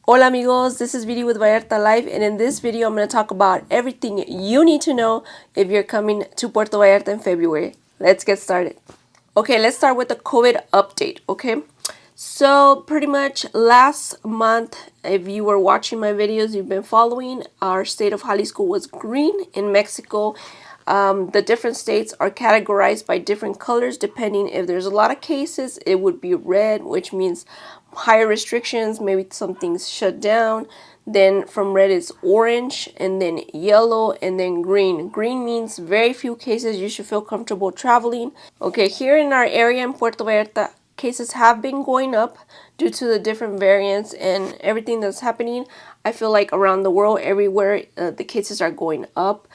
Hola amigos, this is Vidi with Vallarta Live, and in this video I'm going to talk about everything you need to know if you're coming to Puerto Vallarta in February. Let's get started. Okay, let's start with the COVID update, okay? So pretty much last month, if you were watching my videos, you've been following, our state of Jalisco was green. In Mexico, the different states are categorized by different colors depending if there's a lot of cases. It would be red, which means higher restrictions, maybe some things shut down. Then from red it's orange, and then yellow, and then green. Green means very few cases, you should feel comfortable traveling. Okay, here in our area in Puerto Vallarta, cases have been going up due to the different variants and everything that's happening. I feel like around the world, everywhere, the cases are going up.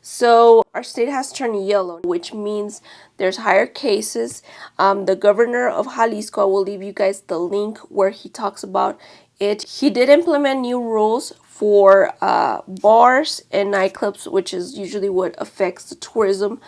So our state has turned yellow, which means there's higher cases. The governor of Jalisco, I will leave you guys the link where he talks about it. He did implement new rules for bars and nightclubs, which is usually what affects the tourism.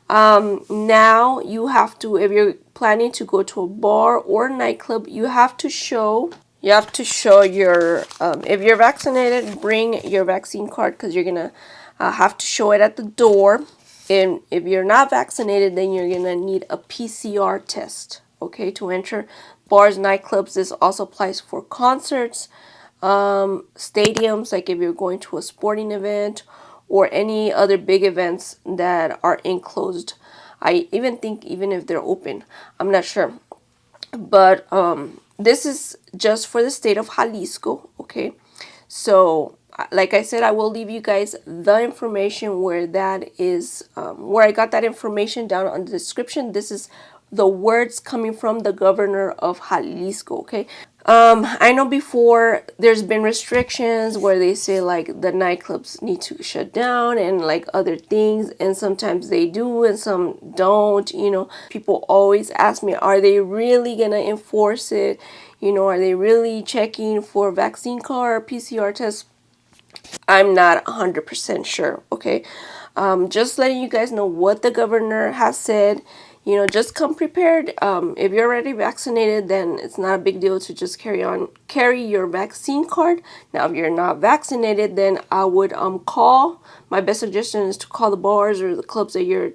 Now you have to, if you're planning to go to a bar or a nightclub, you have to show your if you're vaccinated, bring your vaccine card, because you're gonna have to show it at the door. And if you're not vaccinated, then you're gonna need a PCR test, okay, to enter bars, nightclubs. This also applies for concerts, stadiums, like if you're going to a sporting event or any other big events that are enclosed. I even think even if they're open, I'm not sure. But this is just for the state of Jalisco, okay? So like I said, I will leave you guys the information where that is, where I got that information down on the description. This is the words coming from the governor of Jalisco, okay? I know before there's been restrictions where they say like the nightclubs need to shut down and like other things, and sometimes they do and some don't. People always ask me, are they really gonna enforce it? Are they really checking for vaccine card or PCR tests? I'm not 100% sure, okay? Just letting you guys know what the governor has said. Just come prepared. If you're already vaccinated, then it's not a big deal to just carry your vaccine card. Now, if you're not vaccinated, then I would call. My best suggestion is to call the bars or the clubs that you're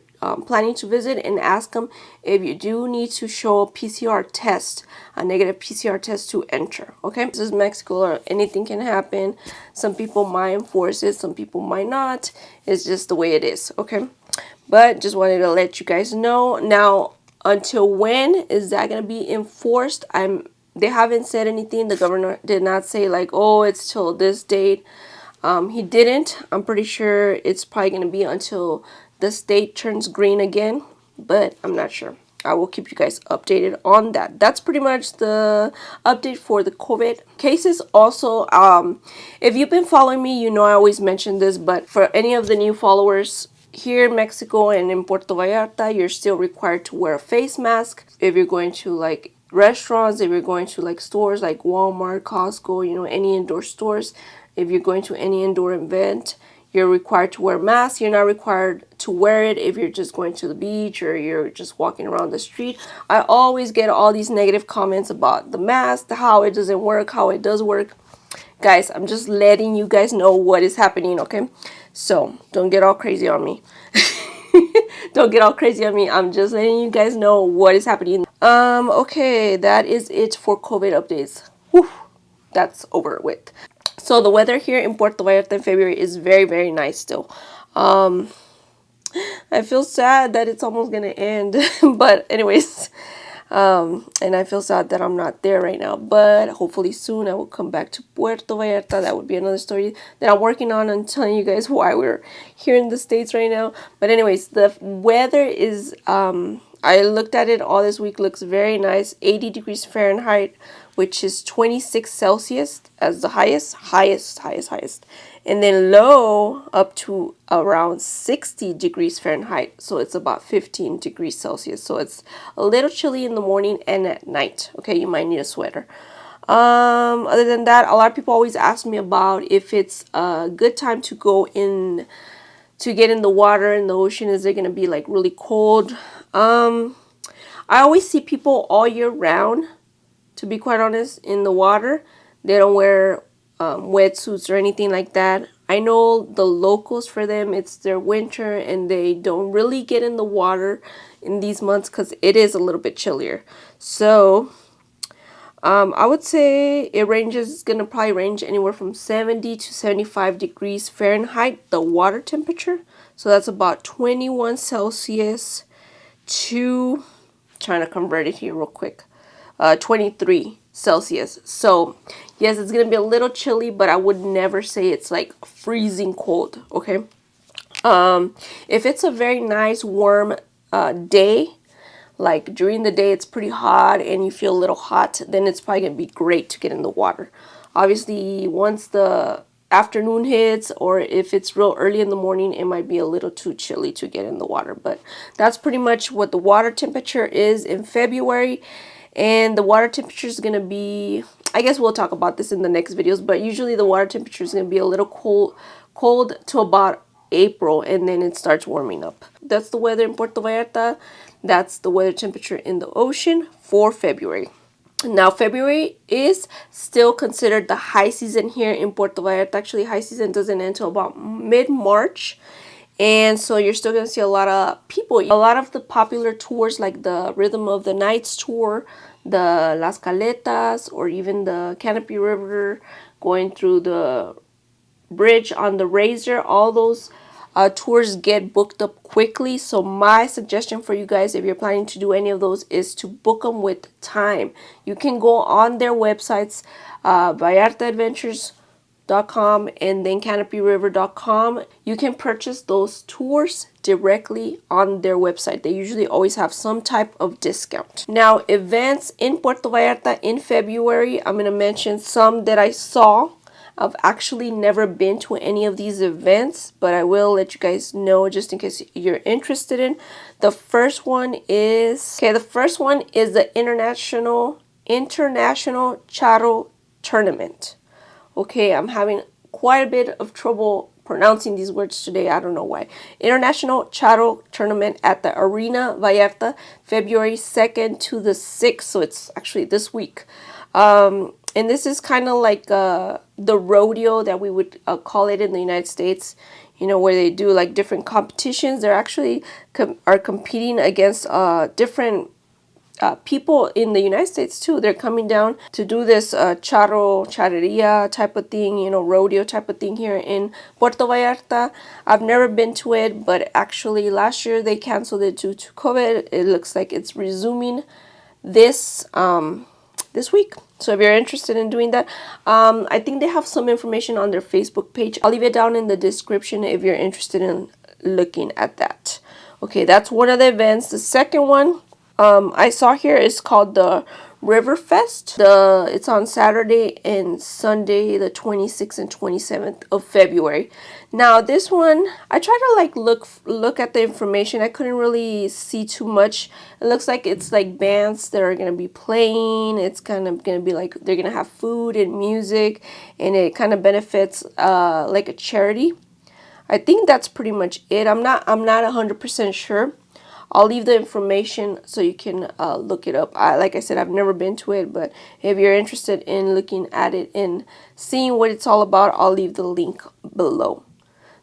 planning to visit and ask them if you do need to show a PCR test, a negative PCR test to enter. Okay, this is Mexico, or anything can happen. Some people might enforce it, some people might not. It's just the way it is. Okay, but just wanted to let you guys know. Now, until when is that gonna be enforced? They haven't said anything. The governor did not say like, oh, it's till this date. He didn't. I'm pretty sure it's probably gonna be until the state turns green again, but I'm not sure. I will keep you guys updated on that. That's pretty much the update for the COVID cases. Also, if you've been following me, I always mention this, but for any of the new followers, here in Mexico and in Puerto Vallarta, you're still required to wear a face mask. If you're going to like restaurants, if you're going to like stores like Walmart, Costco, any indoor stores, if you're going to any indoor event, you're required to wear a mask. You're not required to wear it if you're just going to the beach or you're just walking around the street. I always get all these negative comments about the mask, how it doesn't work, how it does work. Guys, I'm just letting you guys know what is happening, okay? So don't get all crazy on me. Don't get all crazy on me. I'm just letting you guys know what is happening. Okay, that is it for COVID updates. Whew, that's over with. So the weather here in Puerto Vallarta in February is very, very nice still. I feel sad that it's almost gonna end, but anyways, and I feel sad that I'm not there right now, but hopefully soon I will come back to Puerto Vallarta. That would be another story that I'm working on and telling you guys why we're here in the States right now. But anyways, the weather is, I looked at it all this week, looks very nice. 80 degrees Fahrenheit, which is 26 Celsius as the highest. And then low up to around 60 degrees Fahrenheit. So it's about 15 degrees Celsius. So it's a little chilly in the morning and at night. Okay, you might need a sweater. Other than that, a lot of people always ask me about if it's a good time to go in, to get in the water in the ocean. Is it going to be like really cold? I always see people all year round, to be quite honest, in the water. They don't wear wetsuits or anything like that. I know the locals, for them it's their winter and they don't really get in the water in these months because it is a little bit chillier. So I would say it ranges, it's gonna probably range anywhere from 70 to 75 degrees Fahrenheit, the water temperature. So that's about 21 Celsius to, trying to convert it here real quick, 23 Celsius. So yes, it's gonna be a little chilly, but I would never say it's like freezing cold. Okay. If it's a very nice warm day, like during the day it's pretty hot and you feel a little hot, then it's probably gonna be great to get in the water. Obviously, once the afternoon hits, or if it's real early in the morning, it might be a little too chilly to get in the water. But that's pretty much what the water temperature is in February. And the water temperature is gonna be, I guess we'll talk about this in the next videos, but usually the water temperature is gonna be a little cold to about April, and then it starts warming up. That's the weather in Puerto Vallarta. That's the weather temperature in the ocean for February. Now, February is still considered the high season here in Puerto Vallarta. Actually, high season doesn't end until about mid-March. And so you're still going to see a lot of people. A lot of the popular tours, like the Rhythm of the Nights tour, the Las Caletas, or even the Canopy River, going through the bridge on the Razor, all those tours get booked up quickly. So my suggestion for you guys, if you're planning to do any of those, is to book them with time. You can go on their websites, vallartaadventures.com and then canopyriver.com. You can purchase those tours directly on their website. They usually always have some type of discount. Now, events in Puerto Vallarta in February, I'm going to mention some that I saw. I've actually never been to any of these events, but I will let you guys know just in case you're interested in. The first one is the International Charro Tournament. Okay, I'm having quite a bit of trouble pronouncing these words today. I don't know why. International Charro Tournament at the Arena Vallarta, February 2nd to the 6th. So it's actually this week. And this is kind of like the rodeo that we would call it in the United States, you know, where they do like different competitions. They're actually are competing against different people in the United States too. They're coming down to do this charreria type of thing, you know, rodeo type of thing here in Puerto Vallarta. I've never been to it, but actually last year they canceled it due to COVID. It looks like it's resuming this this week. So if you're interested in doing that, I think they have some information on their Facebook page. I'll leave it down in the description if you're interested in looking at that. Okay, that's one of the events. The second one I saw here is called the River Fest. It's on Saturday and Sunday, the 26th and 27th of February. Now this one, I tried to like look at the information. I couldn't really see too much. It looks like it's like bands that are gonna be playing. It's kind of gonna be like they're gonna have food and music, and it kind of benefits like a charity. I think that's pretty much it. I'm not 100% sure. I'll leave the information so you can look it up. Like I said, I've never been to it, but if you're interested in looking at it and seeing what it's all about, I'll leave the link below.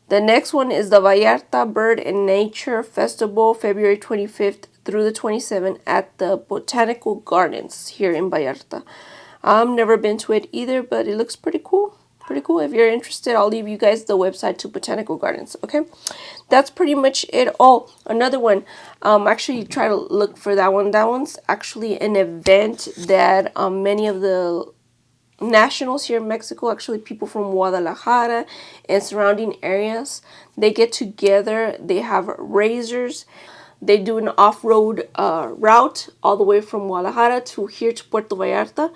The next one is the Vallarta Bird and Nature Festival, February 25th through the 27th at the Botanical Gardens here in Vallarta. I've never been to it either, but it looks pretty cool. Pretty cool. If you're interested, I'll leave you guys the website to Botanical Gardens. Okay, that's pretty much it. Oh, another one. Actually, try to look for that one. That one's actually an event that many of the nationals here in Mexico, actually people from Guadalajara and surrounding areas, they get together. They have razors. They do an off-road route all the way from Guadalajara to here to Puerto Vallarta.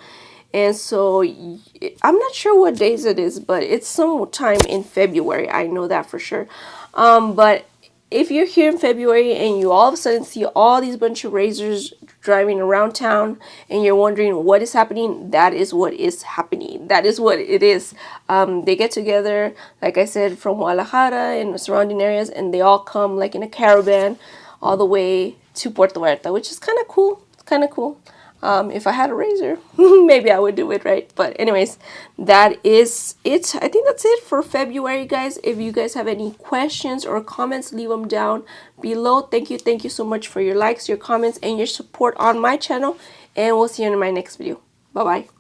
And so I'm not sure what days it is, but it's sometime in February. I know that for sure. But if you're here in February and you all of a sudden see all these bunch of razors driving around town and you're wondering what is happening, that is what is happening. That is what it is. They get together, like I said, from Guadalajara and the surrounding areas, and they all come like in a caravan all the way to Puerto Vallarta, which is kind of cool. It's kind of cool. If I had a razor, maybe I would do it, right? But anyways, that is it. I think that's it for February, guys. If you guys have any questions or comments, leave them down below. Thank you so much for your likes, your comments, and your support on my channel. And we'll see you in my next video. Bye bye.